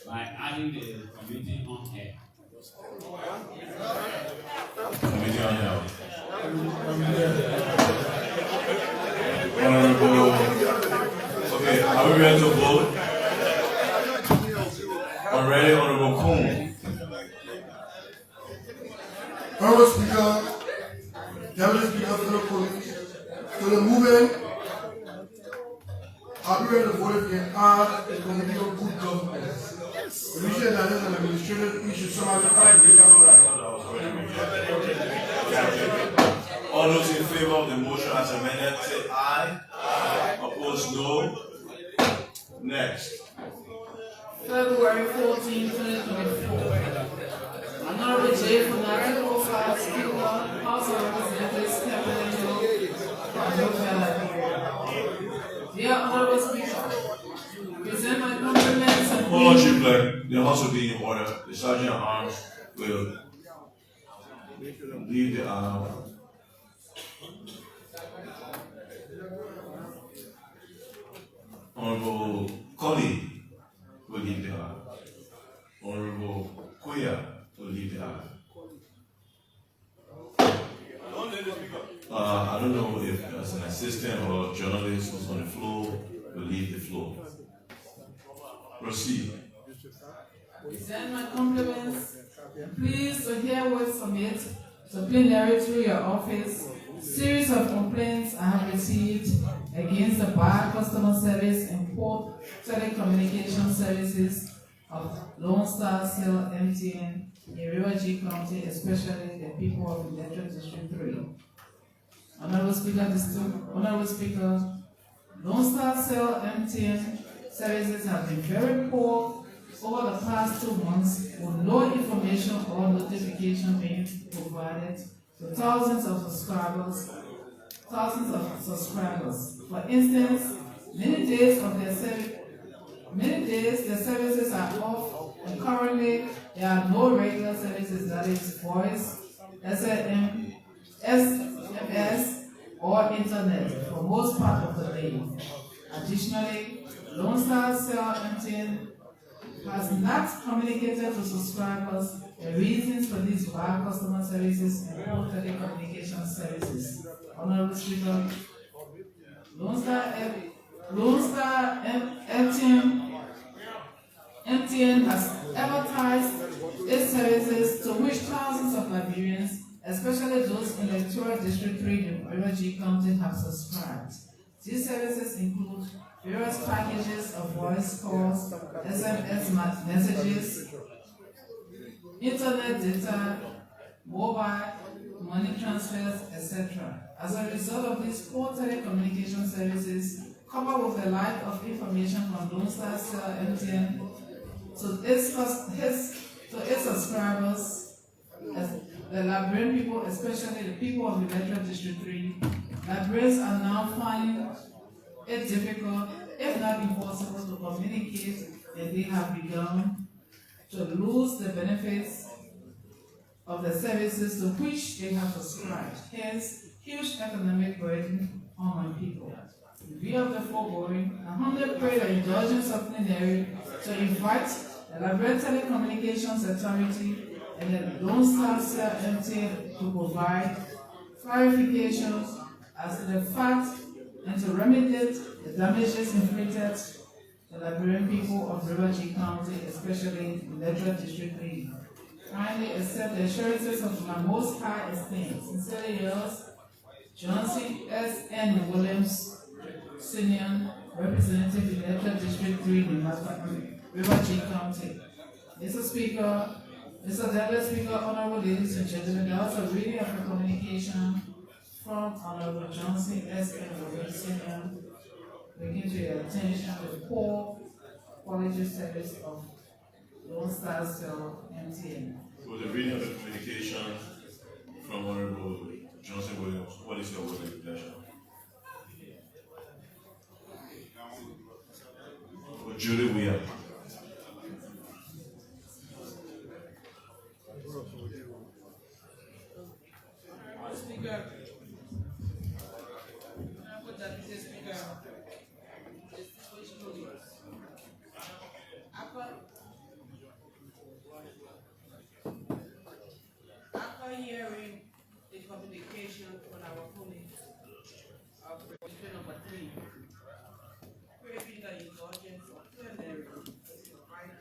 F: by adding the Committee on Health.
B: Committee on Health. Honorable. Okay, are we ready to vote? Already, Honorable Kuhn.
H: Honorable Speaker, Deputy Speaker, fellow colleagues, to the movement, I'll be ready to vote if you can add the Committee on Good Governance. Initially, that is an administrative issue, somehow
B: All those in favor of the motion as amended, say aye. Aye. Opposed, no. Next.
A: February 14, 2024. Honorable J. Funaki, Co-File Speaker, House of Representatives, Capital Hill, Dear Honorable Speaker, present my compliments and
B: Hold on, Chief Clerk. The House will be in order. The Sergeant at Arms will leave the aisle. Honorable Cody will leave the aisle. Honorable Koya will leave the aisle. I don't know if as an assistant or journalist who's on the floor will leave the floor. Proceed.
A: present my compliments. Please to hear words from it to plenary through your office Series of complaints I have received against the bad customer service and poor telecommunication services of Lone Star Cell MTN in River G County, especially the people of Electoral District 3. Honorable Speaker, Lone Star Cell MTN services have been very poor over the past 2 months, with no information or notification being provided to thousands of subscribers. For instance, many days their services are off, and currently there are no regular services, that is voice, SMS, or internet for most part of the day. Additionally, Lone Star Cell MTN has not communicated to subscribers the reasons for these bad customer services and poor telecommunication services. Honorable Speaker, Lone Star MTN has advertised its services to which thousands of Liberians, especially those in the Electoral District 3 in River G County, have subscribed. These services include various packages of voice calls, SMS messages, internet data, mobile, money transfers, etc. As a result of these poor telecommunication services, coupled with the lack of information from Lone Star Cell MTN to its subscribers, as the Liberian people, especially the people of the Electoral District 3, Liberians are now finding it difficult, if not impossible, to communicate, and they have begun to lose the benefits of the services to which they have subscribed. Hence, huge economic burden on my people. In view of the foregoing, I humbly pray the indulgence of plenary to invite the Liberian Telecommunications Authority and the Lone Star Cell MTN to provide clarifications as to the fact and to remediate the damages inflicted to the Liberian people of River G County, especially in Electoral District 3. Kindly accept the assurances of my most high esteem. Sincerely yours, Johnson S. N. Williams, Senior, Representative in Electoral District 3 in River G County. Mr. Speaker, Mr. Deputy Speaker, honorable ladies and gentlemen, there was a reading of a communication from Honorable Johnson S. N. Williams, Senior, bringing to your attention the poor quality service of Lone Star Cell MTN.
B: For the reading of the communication from Honorable Johnson Williams, what is your word of pleasure? For Julie Williams.
A: Speaker, Honorable Deputy Speaker, after hearing the communication from our colleague of Resolution number 3, craving the indulgence of plenary to invite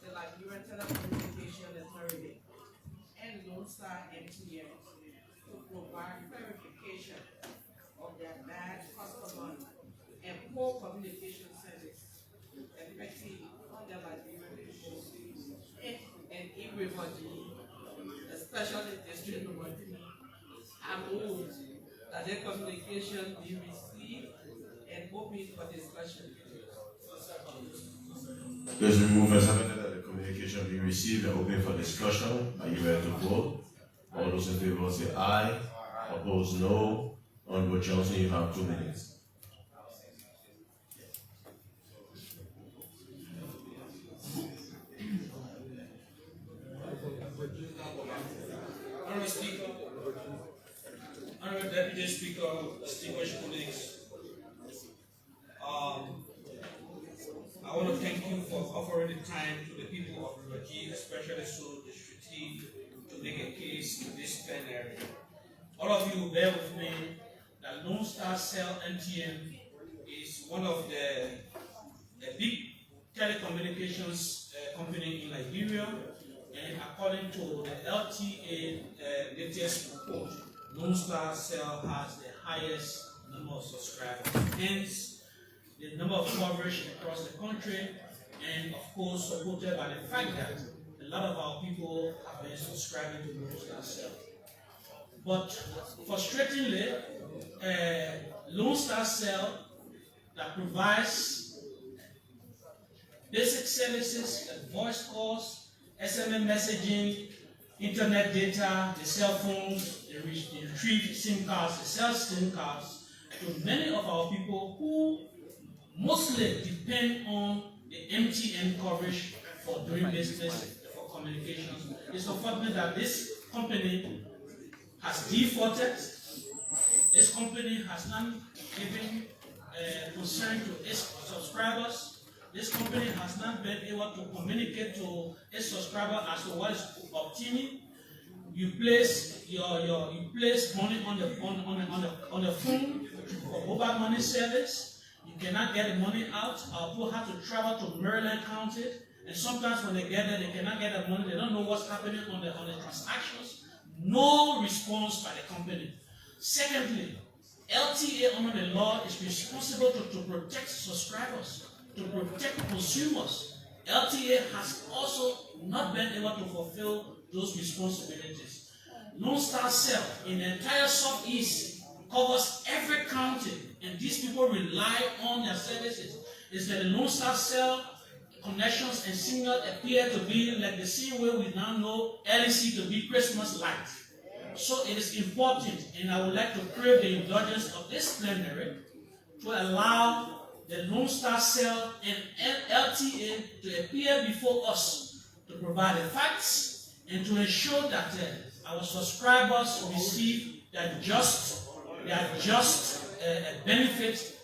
A: the Liberian Telecommunication Authority and Lone Star MTN to provide clarification of their bad customer and poor communication service effective on the Liberian people and in River G, especially District number 3, I move that their communication be received and open for discussion.
B: Please remove and second that the communication be received and open for discussion. Are you ready to vote? All those in favor say aye. Opposed, no. Honorable Johnson, you have 2 minutes.
C: Honorable Speaker, Honorable Deputy Speaker, distinguished colleagues, I want to thank you for offering the time to the people of River G, especially so District 3, to make a case in this plenary. All of you bear with me that Lone Star Cell MTN is one of the big telecommunications company in Liberia, and according to the LTA latest report,
N: Lone Star Cell has the highest number of subscribers. Hence, the number of coverage across the country, and of course supported by the fact that a lot of our people have been subscribing to Lone Star Cell. But frustratingly, Lone Star Cell that provides basic services like voice calls, SMS messaging, internet data, the cell phones, they retrieve SIM cards, they sell SIM cards to many of our people who mostly depend on the MTN coverage for doing business, for communications. It's unfortunate that this company has defaulted. This company has not given concern to its subscribers. This company has not been able to communicate to its subscriber as to what is obtaining. You place you place money on the phone for mobile money service. You cannot get the money out. Our people have to travel to Maryland County, and sometimes when they get there, they cannot get the money. They don't know what's happening on the transactions. No response by the company. Secondly, LTA under the law is responsible to protect subscribers, to protect consumers. LTA has also not been able to fulfill those responsibilities. Lone Star Cell in the entire Southeast covers every county, and these people rely on their services. Is that the Lone Star Cell connections and signal appear to be like the same way we now know LEC to be Christmas lights. So it is important, and I would like to crave the indulgence of this plenary to allow the Lone Star Cell and LTA to appear before us to provide the facts and to ensure that our subscribers receive their just benefit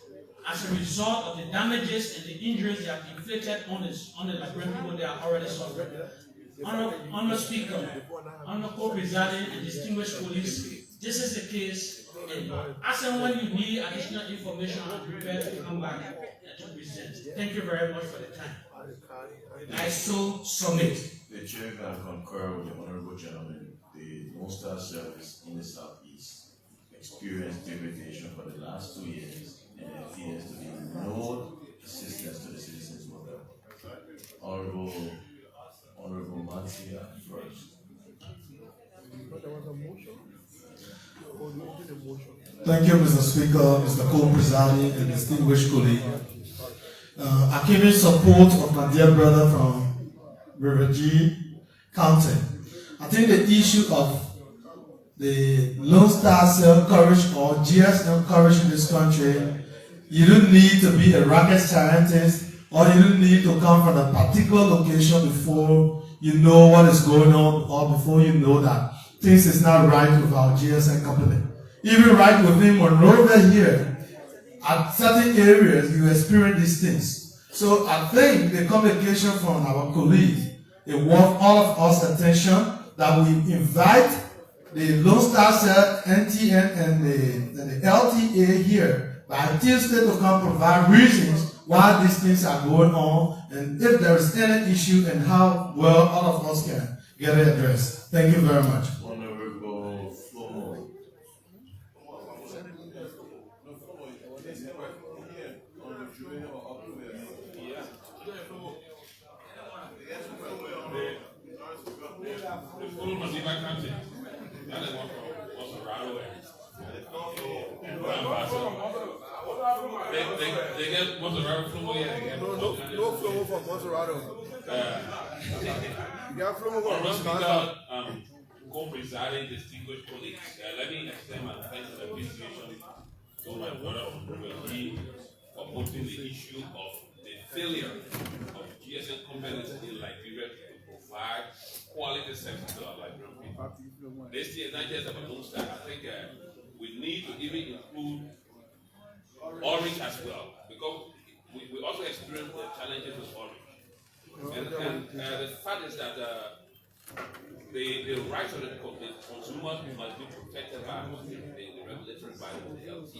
N: as a result of the damages and the injuries they have inflicted on the Liberian people they are already suffering. Honourable Speaker, Honourable Co-Presiding and distinguished colleagues, this is the case, and as and when you need additional information, I'm prepared to come back and to present. Thank you very much for the time. I so submit.
B: The chair can concur with the honourable gentleman. The Lone Star service in the Southeast experienced degradation for the last 2 years, and there appears to be no assistance to the citizens with that. Honourable Mansia first.
J: Thank you, Mr. Speaker, Mr. Co-Presiding, and distinguished colleague. I came in support of my dear brother from River G County. I think the issue of the Lone Star Cell coverage or GSM coverage in this country, you don't need to be a rocket scientist, or you don't need to come from a particular location before you know what is going on, or before you know that things is not right with our GSM company. Even right within Monrovia here, at certain areas, you experience these things. So I think the communication from our colleagues, it worth all of us attention that we invite the Lone Star Cell, NTN, and the LTA here by Tuesday to come provide reasons why these things are going on, and if there is any issue, and how well all of us can get it addressed. Thank you very much.
B: Honourable Flomo.
D: They get Monserrato Flomo here.
L: No Flomo from Monserrato. You got Flomo from Monserrato.
D: Co-presiding distinguished colleagues, let me extend my thanks and appreciation to my brother from Ruby for putting the issue of the failure of GSM companies in Liberia to provide quality service to our Liberian people. This is not just about Lone Star. I think we need to even include Orange as well, because we also experience the challenges with Orange. And the fact is that the rights of the consumer must be protected by the regulatory body of the LT.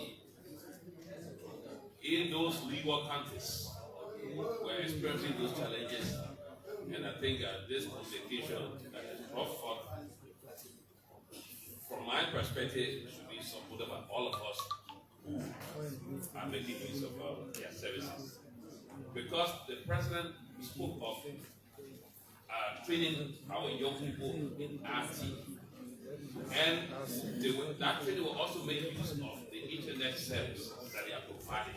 D: In those legal countries, we're experiencing those challenges, and I think this communication that is brought forth from from my perspective, it should be supported by all of us who are making use of their services. Because the president spoke of training our young people in RT. And that training will also make use of the internet service that they are providing.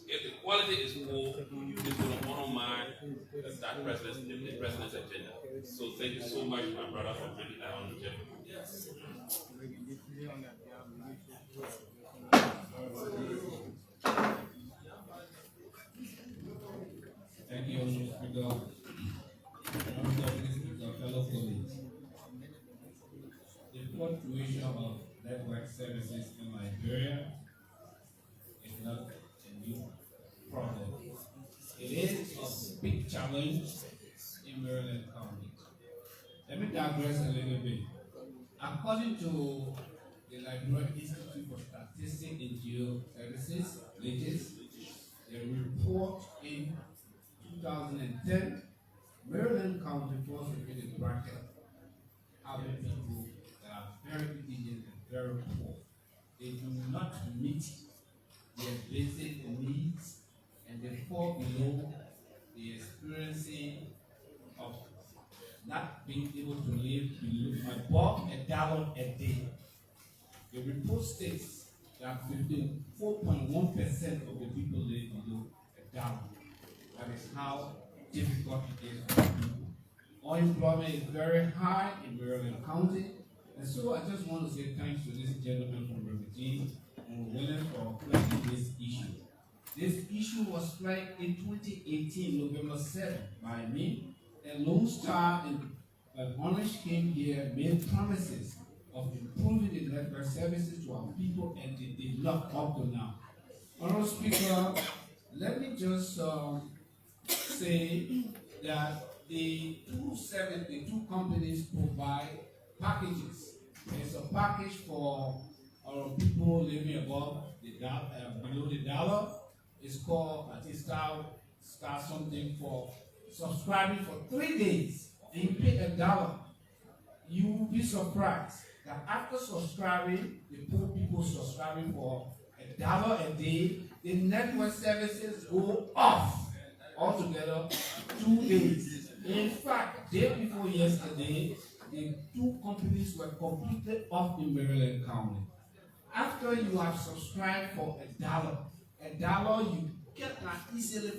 D: If the quality is poor, it will undermine the president's agenda. So thank you so much, my brother, for bringing that on the table. Yes.
F: Thank you, Mr. Speaker. Fellow colleagues. The fluctuation of network services in Liberia is not a new problem. It is a big challenge in Maryland County. Let me digress a little bit. According to the Liberia Institute for Statistics and Geoservices, LIGIS, the report in 2010, Maryland County falls within the bracket having people that are very indigent and very poor. They do not meet their basic needs and they fall below the experiencing of not being able to live above $1 a day. The report states that 4.1% of the people live below $1. That is how difficult it is for people. Unemployment is very high in Maryland County, and so I just want to say thanks to this gentleman from Refugee and willing for flagging this issue. This issue was flagged in 2018, November 7, by me, and Lone Star and Orange came here, made promises of improving the network services to our people, and they did not up to now. Honorable Speaker, let me just say that the two companies provide packages. There's a package for people living above below the dollar. It's called, I think, Star something for subscribing for 3 days, and you pay $1. You will be surprised that after subscribing, the poor people subscribing for $1 a day, the network services go off altogether 2 days. In fact, day before yesterday, the two companies were completely off in Maryland County. After you have subscribed for $1 you cannot easily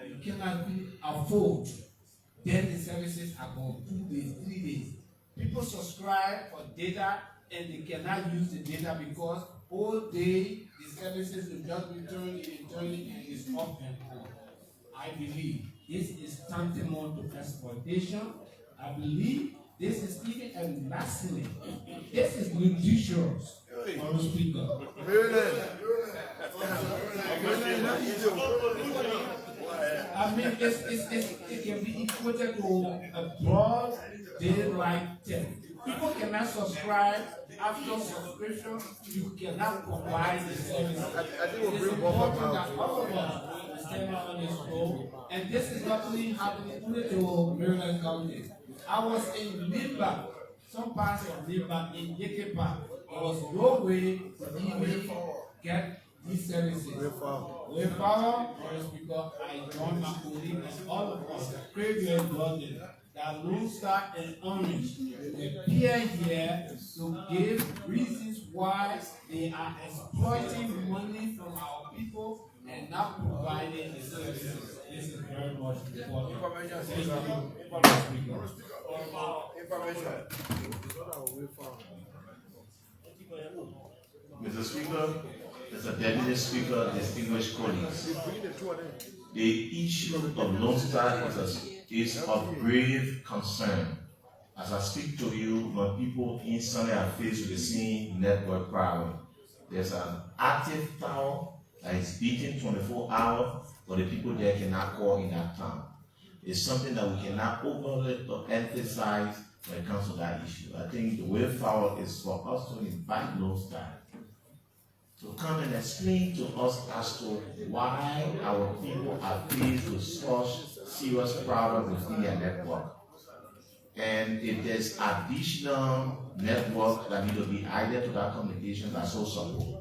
F: you cannot afford. Then the services are gone 2 days, 3 days. People subscribe for data and they cannot use the data because all day the services will just be turning and it's off and on. I believe this is tantamount to exploitation. I believe this is even embarrassing. This is ludicrous. Honorable Speaker. I mean, it can be equated to a broad daylight theft. People cannot subscribe after subscription. You cannot provide the service. It is important that all of us stand out on this road. And this is not only happening only to Maryland County. I was in Liberia, some parts of Liberia in Yekepa. There was no way to even get these services. Way forward, Speaker, I join my colleagues and all of us, previous government, that Lone Star and Orange will appear here to give reasons why they are exploiting money from our people and not providing the services. This is very much important.
O: Mr. Speaker, Mr. Deputy Speaker, distinguished colleagues, the issue of Lone Star is of grave concern. As I speak to you, when people instantly are faced with the same network problem, there's an active tower that is beating 24 hours, but the people there cannot call in that town. It's something that we cannot overemphasize when it comes to that issue. I think the way forward is for us to invite Lone Star to come and explain to us as to why our people are faced with such serious problems within their network. And if there's additional network that need to be added to that communication, that's also.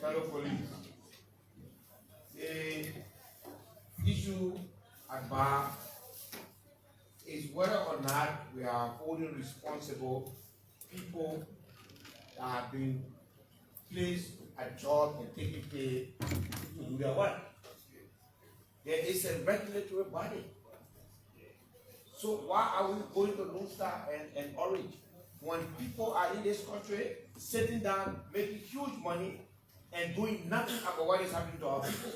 G: Fellow colleagues, the issue at bar is whether or not we are holding responsible people that have been placed at job and taking pay to do their work. There is a regulatory body. So why are we going to Lone Star and Orange when people are in this country sitting down, making huge money and doing nothing about what is happening to our people?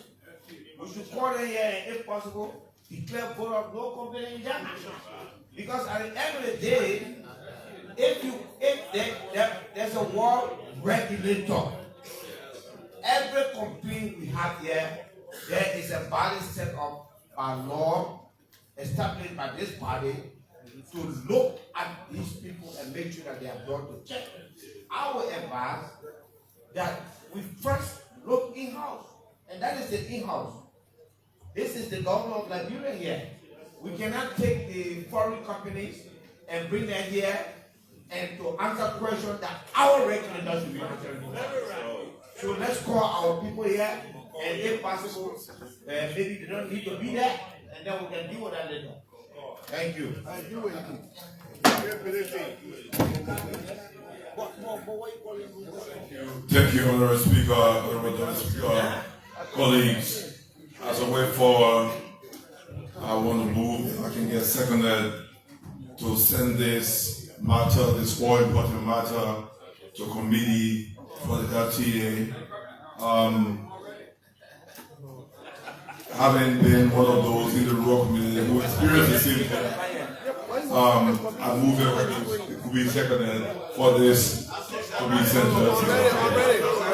G: We should call them here and, if possible, declare vote of no confidence in them. Because at the end of the day, if there's a world regulator, every complaint we have here, there is a body set up by law established by this body to look at these people and make sure that they are brought to check. I would advise that we first look in-house, and that is the in-house. This is the government of Liberia here. We cannot take the foreign companies and bring them here and to answer questions that our regulators should be answering. So let's call our people here, and if possible, maybe they don't need to be there, and then we can deal with that later. Thank you.
E: Thank you, Honorable Speaker, colleagues. As a way forward, I want to move, I can get seconded to send this matter, this all important matter, to committee for the LTA. Having been one of those in the rural community who experienced the same thing, I move it could be seconded for this to be sent to us.